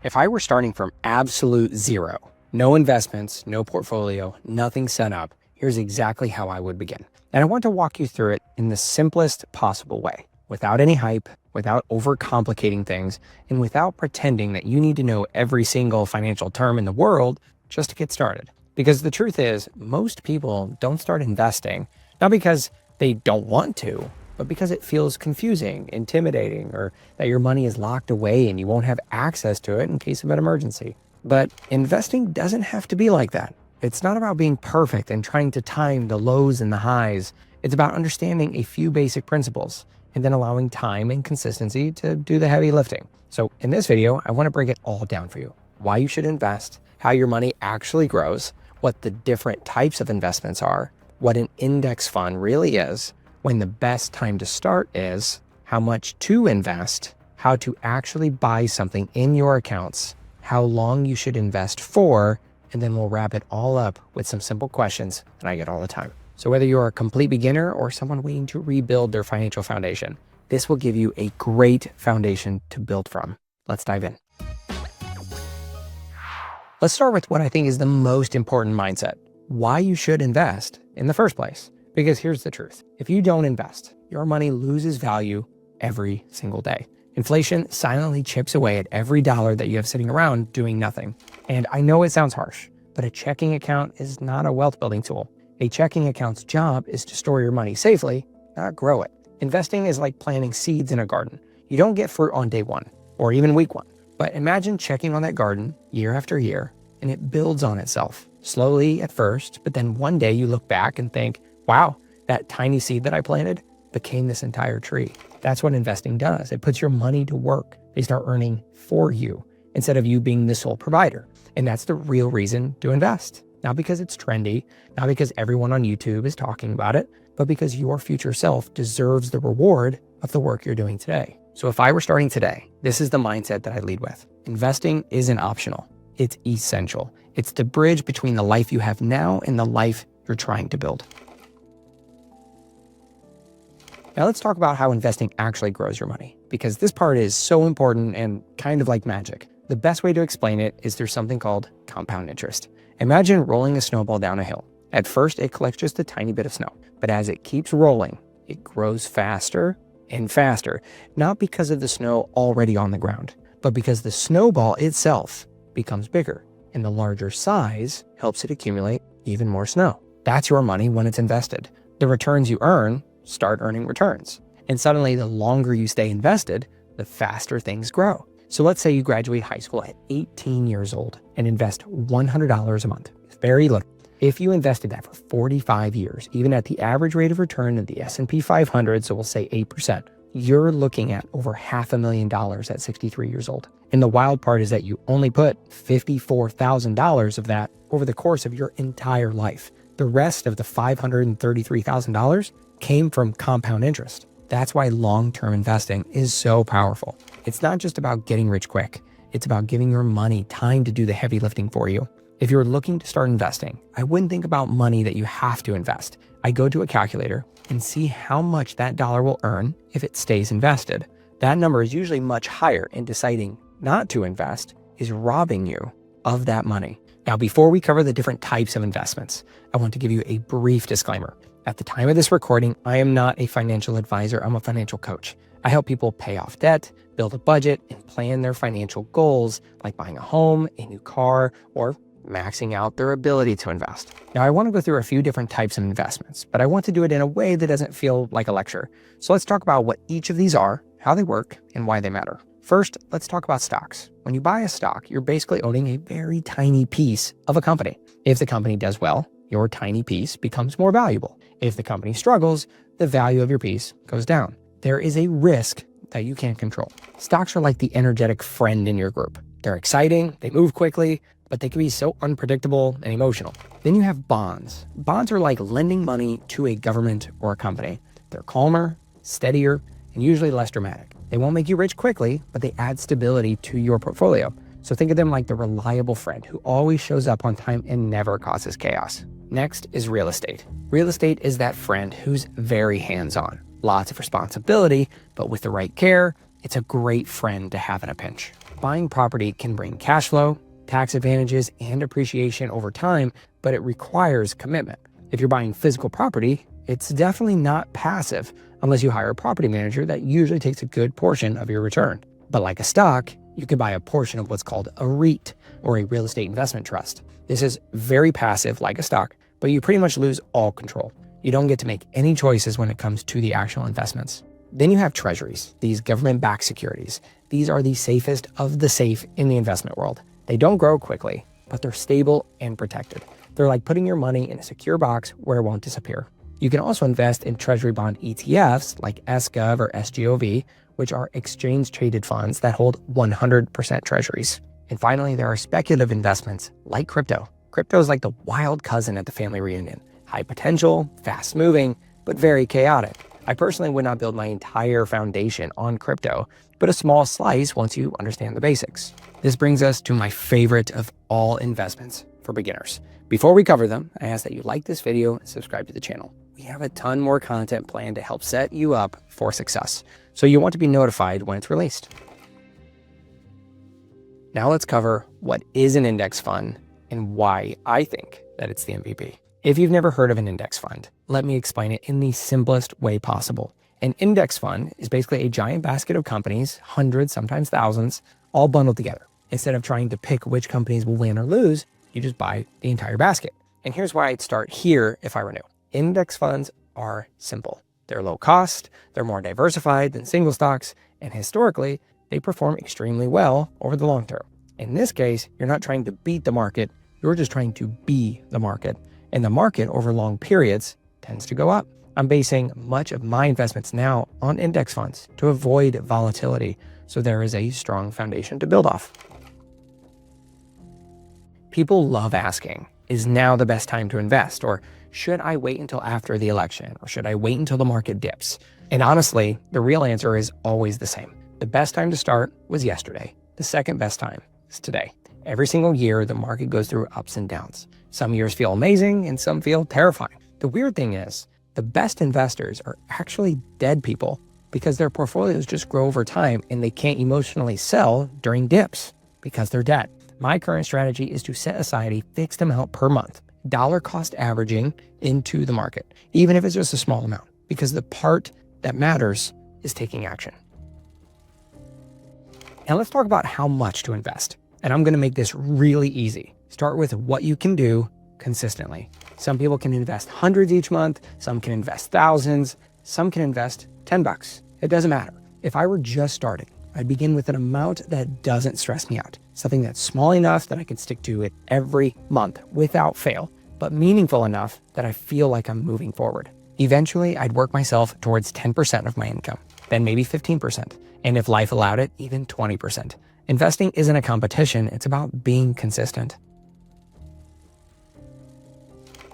If I were starting from absolute zero, no investments, no portfolio, nothing set up, here's exactly how I would begin. And I want to walk you through it in the simplest possible way, without any hype, without overcomplicating things, and without pretending that you need to know every single financial term in the world just to get started. Because the truth is, most people don't start investing, not because they don't want to, but because it feels confusing, intimidating, or that your money is locked away and you won't have access to it in case of an emergency. But investing doesn't have to be like that. It's not about being perfect and trying to time the lows and the highs. It's about understanding a few basic principles and then allowing time and consistency to do the heavy lifting. So in this video, I want to break it all down for you. Why you should invest, how your money actually grows, what the different types of investments are, what an index fund really is, when the best time to start is, how much to invest, how to actually buy something in your accounts, how long you should invest for, and then we'll wrap it all up with some simple questions that I get all the time. So whether you're a complete beginner or someone waiting to rebuild their financial foundation, this will give you a great foundation to build from. Let's dive in. Let's start with what I think is the most important mindset, why you should invest in the first place. Because here's the truth. If you don't invest, your money loses value every single day. Inflation silently chips away at every dollar that you have sitting around doing nothing. And I know it sounds harsh, but a checking account is not a wealth building tool. A checking account's job is to store your money safely, not grow it. Investing is like planting seeds in a garden. You don't get fruit on day one or even week one. But imagine checking on that garden year after year, and it builds on itself, slowly at first, but then one day you look back and think, wow, that tiny seed that I planted became this entire tree. That's what investing does. It puts your money to work. They start earning for you instead of you being the sole provider. And that's the real reason to invest. Not because it's trendy, not because everyone on YouTube is talking about it, but because your future self deserves the reward of the work you're doing today. So if I were starting today, this is the mindset that I lead with. Investing isn't optional. It's essential. It's the bridge between the life you have now and the life you're trying to build. Now let's talk about how investing actually grows your money, because this part is so important and kind of like magic. The best way to explain it is through something called compound interest. Imagine rolling a snowball down a hill. At first, it collects just a tiny bit of snow, but as it keeps rolling, it grows faster and faster, not because of the snow already on the ground, but because the snowball itself becomes bigger, and the larger size helps it accumulate even more snow. That's your money when it's invested. The returns you earn start earning returns. And suddenly, the longer you stay invested, the faster things grow. So let's say you graduate high school at 18 years old and invest $100 a month. It's very little. If you invested that for 45 years, even at the average rate of return in the S&P 500, so we'll say 8%, you're looking at over $500,000 at 63 years old. And the wild part is that you only put $54,000 of that over the course of your entire life. The rest of the $533,000 came from compound interest. That's why long-term investing is so powerful. It's not just about getting rich quick. It's about giving your money time to do the heavy lifting for you. If you're looking to start investing, I wouldn't think about money that you have to invest. I go to a calculator and see how much that dollar will earn if it stays invested. That number is usually much higher, and deciding not to invest is robbing you of that money. Now, before we cover the different types of investments, I want to give you a brief disclaimer. At the time of this recording, I am not a financial advisor. I'm a financial coach. I help people pay off debt, build a budget, and plan their financial goals, like buying a home, a new car, or maxing out their ability to invest. Now, I want to go through a few different types of investments, but I want to do it in a way that doesn't feel like a lecture. So let's talk about what each of these are, how they work, and why they matter. First, let's talk about stocks. When you buy a stock, you're basically owning a very tiny piece of a company. If the company does well, your tiny piece becomes more valuable. If the company struggles, the value of your piece goes down. There is a risk that you can't control. Stocks are like the energetic friend in your group. They're exciting, they move quickly, but they can be so unpredictable and emotional. Then you have bonds. Bonds are like lending money to a government or a company. They're calmer, steadier, and usually less dramatic. They won't make you rich quickly, but they add stability to your portfolio. So think of them like the reliable friend who always shows up on time and never causes chaos. Next is real estate. Real estate is that friend who's very hands-on. Lots of responsibility, but with the right care, it's a great friend to have in a pinch. Buying property can bring cash flow, tax advantages, and appreciation over time, but it requires commitment. If you're buying physical property, it's definitely not passive unless you hire a property manager that usually takes a good portion of your return. But like a stock, you could buy a portion of what's called a REIT, or a real estate investment trust. This is very passive like a stock, but you pretty much lose all control. You don't get to make any choices when it comes to the actual investments. Then you have treasuries, these government-backed securities. These are the safest of the safe in the investment world. They don't grow quickly, but they're stable and protected. They're like putting your money in a secure box where it won't disappear. You can also invest in treasury bond ETFs like SGov or SGOV, which are exchange-traded funds that hold 100% treasuries. And finally, there are speculative investments like crypto. Crypto is like the wild cousin at the family reunion. High potential, fast moving, but very chaotic. I personally would not build my entire foundation on crypto, but a small slice once you understand the basics. This brings us to my favorite of all investments for beginners. Before we cover them, I ask that you like this video and subscribe to the channel. We have a ton more content planned to help set you up for success, so you want to be notified when it's released. Now let's cover what is an index fund and why I think that it's the MVP. If you've never heard of an index fund, let me explain it in the simplest way possible. An index fund is basically a giant basket of companies, hundreds, sometimes thousands, all bundled together. Instead of trying to pick which companies will win or lose, you just buy the entire basket. And here's why I'd start here if I were new. Index funds are simple. They're low cost, they're more diversified than single stocks, and historically, they perform extremely well over the long term. In this case, you're not trying to beat the market, you're just trying to be the market. And the market over long periods tends to go up. I'm basing much of my investments now on index funds to avoid volatility, so there is a strong foundation to build off. People love asking, is now the best time to invest? Or should I wait until after the election? Or should I wait until the market dips? And honestly, the real answer is always the same. The best time to start was yesterday. The second best time is today. Every single year, the market goes through ups and downs. Some years feel amazing and some feel terrifying. The weird thing is, the best investors are actually dead people because their portfolios just grow over time and they can't emotionally sell during dips because they're dead. My current strategy is to set aside a fixed amount per month, dollar cost averaging into the market, even if it's just a small amount, because the part that matters is taking action. Now let's talk about how much to invest. And I'm going to make this really easy. Start with what you can do consistently. Some people can invest hundreds each month. Some can invest thousands. Some can invest $10. It doesn't matter. If I were just starting, I'd begin with an amount that doesn't stress me out. Something that's small enough that I can stick to it every month without fail, but meaningful enough that I feel like I'm moving forward. Eventually, I'd work myself towards 10% of my income, then maybe 15%, and if life allowed it, even 20%. Investing isn't a competition, it's about being consistent.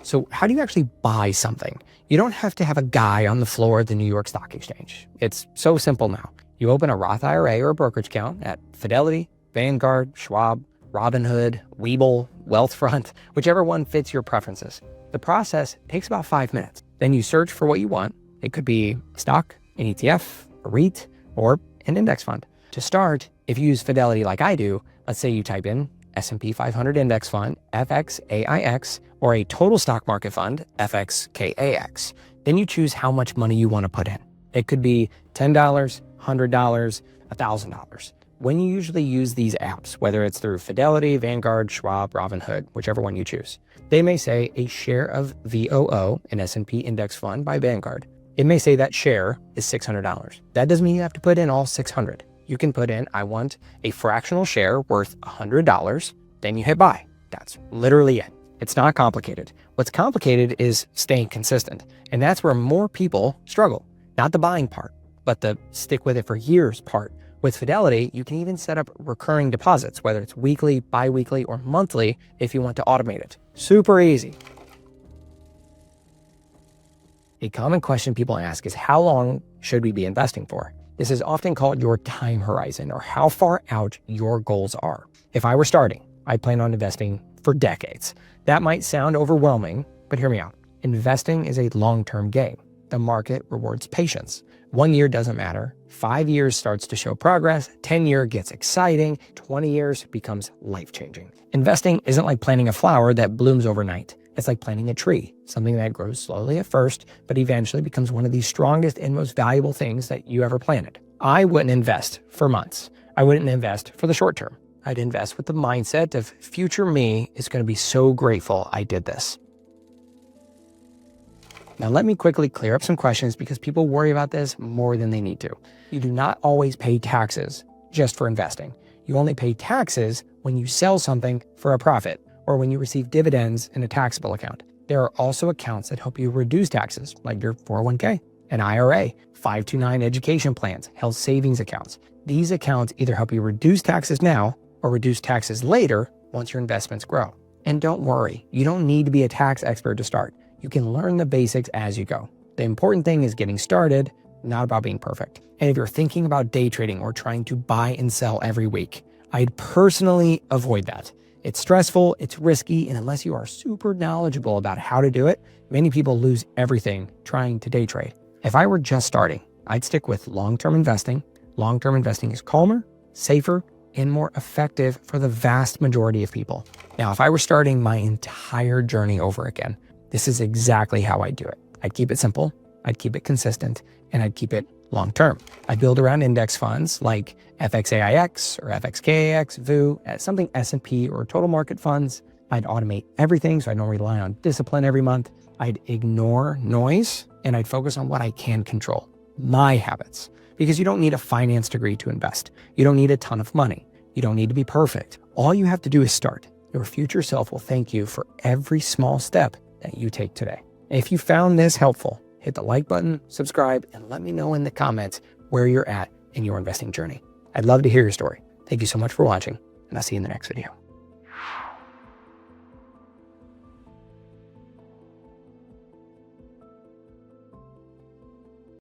So how do you actually buy something? You don't have to have a guy on the floor of the New York Stock Exchange. It's so simple now. You open a Roth IRA or a brokerage account at Fidelity, Vanguard, Schwab, Robinhood, Webull, Wealthfront, whichever one fits your preferences. The process takes about 5 minutes. Then you search for what you want. It could be a stock, an ETF, a REIT, or an index fund. To start, if you use Fidelity like I do, let's say you type in S&P 500 Index Fund, FXAIX, or a Total Stock Market Fund, FXKAX. Then you choose how much money you want to put in. It could be $10, $100, $1,000. When you usually use these apps, whether it's through Fidelity, Vanguard, Schwab, Robinhood, whichever one you choose, they may say a share of VOO, an S&P Index Fund by Vanguard. It may say that share is $600. That doesn't mean you have to put in all 600. You can put in, I want a fractional share worth $100, then you hit buy. That's literally it. It's not complicated. What's complicated is staying consistent. And that's where more people struggle. Not the buying part, but the stick with it for years part. With Fidelity, you can even set up recurring deposits, whether it's weekly, bi-weekly, or monthly if you want to automate it. Super easy. A common question people ask is, how long should we be investing for? This is often called your time horizon, or how far out your goals are. If I were starting, I plan on investing for decades. That might sound overwhelming, but hear me out. Investing is a long-term game. The market rewards patience. 1 year doesn't matter. 5 years starts to show progress. 10 year gets exciting. 20 years becomes life-changing. Investing isn't like planting a flower that blooms overnight. It's like planting a tree, something that grows slowly at first, but eventually becomes one of the strongest and most valuable things that you ever planted. I wouldn't invest for months. I wouldn't invest for the short term. I'd invest with the mindset of future me is going to be so grateful I did this. Now, let me quickly clear up some questions because people worry about this more than they need to. You do not always pay taxes just for investing. You only pay taxes when you sell something for a profit or when you receive dividends in a taxable account. There are also accounts that help you reduce taxes, like your 401k, an IRA, 529 education plans, health savings accounts. These accounts either help you reduce taxes now or reduce taxes later once your investments grow. And don't worry, you don't need to be a tax expert to start. You can learn the basics as you go. The important thing is getting started, not about being perfect. And if you're thinking about day trading or trying to buy and sell every week, I'd personally avoid that. It's stressful, it's risky, and unless you are super knowledgeable about how to do it, many people lose everything trying to day trade. If I were just starting, I'd stick with long-term investing. Long-term investing is calmer, safer, and more effective for the vast majority of people. Now, if I were starting my entire journey over again, this is exactly how I'd do it. I'd keep it simple, I'd keep it consistent, and I'd keep it long-term. I'd build around index funds like FXAIX or FXKAX, VU, something S&P or total market funds. I'd automate everything so I don't rely on discipline every month. I'd ignore noise and I'd focus on what I can control, my habits. Because you don't need a finance degree to invest. You don't need a ton of money. You don't need to be perfect. All you have to do is start. Your future self will thank you for every small step that you take today. If you found this helpful, hit the like button, subscribe, and let me know in the comments where you're at in your investing journey. I'd love to hear your story. Thank you so much for watching, and I'll see you in the next video.